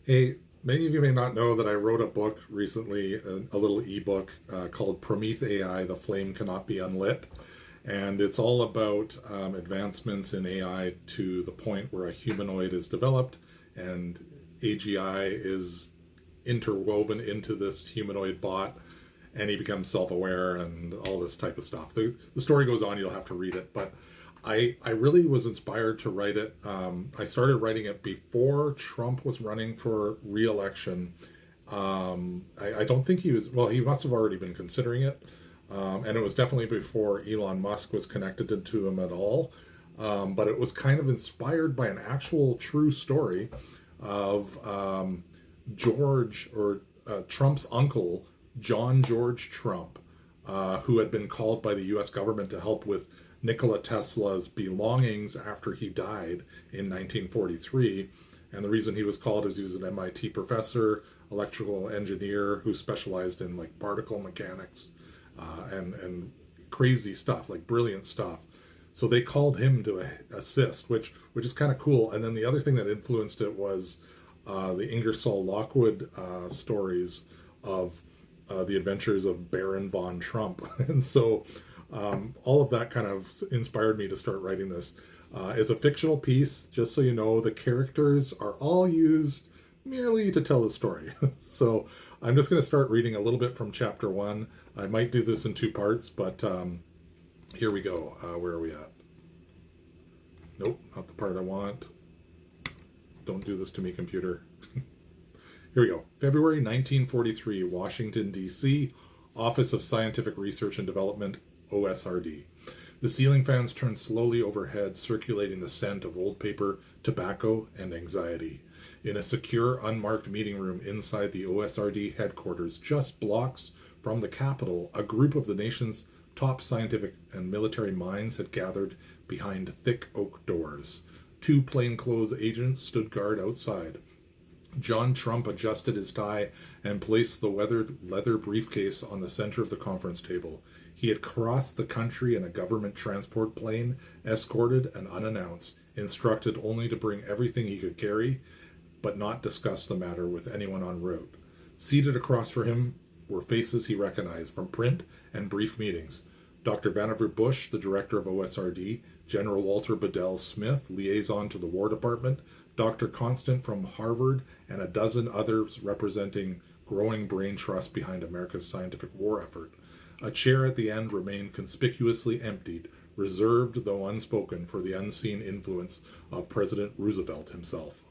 Hey, many of you may not know that I wrote a book recently, a little ebook called PromethAI, The Flame Cannot Be Unlit. And it's all about advancements in AI to the point where a humanoid is developed and AGI is interwoven into this humanoid bot and he becomes self-aware and all this type of stuff. The story goes on, you'll have to read it, but I really was inspired to write it. I started writing it before Trump was running for re-election. I don't think he was, well, he must have already been considering it. And it was definitely before Elon Musk was connected to him at all. But it was kind of inspired by an actual true story of George or Trump's uncle, John George Trump, who had been called by the US government to help with Nikola Tesla's belongings after he died in 1943. And the reason he was called is he was an MIT professor, electrical engineer who specialized in like particle mechanics and crazy stuff, like brilliant stuff. So they called him to assist, which is kind of cool. And then the other thing that influenced it was the Ingersoll Lockwood stories of the adventures of Baron von Trump. And so all of that kind of inspired me to start writing this. It's a fictional piece, just so you know. The characters are all used merely to tell the story. So I'm just going to start reading a little bit from chapter 1. I might do this in 2 parts, but here we go. Where are we at? Nope, not the part I want. Don't do this to me, computer. Here we go. February 1943, Washington, D.C., Office of Scientific Research and Development, OSRD. The ceiling fans turned slowly overhead, circulating the scent of old paper, tobacco, and anxiety. In a secure, unmarked meeting room inside the OSRD headquarters, just blocks from the Capitol, a group of the nation's top scientific and military minds had gathered behind thick oak doors. 2 plainclothes agents stood guard outside. John Trump adjusted his tie and placed the weathered leather briefcase on the center of the conference table. He had crossed the country in a government transport plane, escorted and unannounced, instructed only to bring everything he could carry, but not discuss the matter with anyone en route. Seated across from him were faces he recognized from print and brief meetings. Dr. Vannevar Bush, the director of OSRD, General Walter Bedell Smith, liaison to the War Department, Dr. Constant from Harvard, and a dozen others representing growing brain trust behind America's scientific war effort. A chair at the end remained conspicuously emptied, reserved though unspoken for the unseen influence of President Roosevelt himself.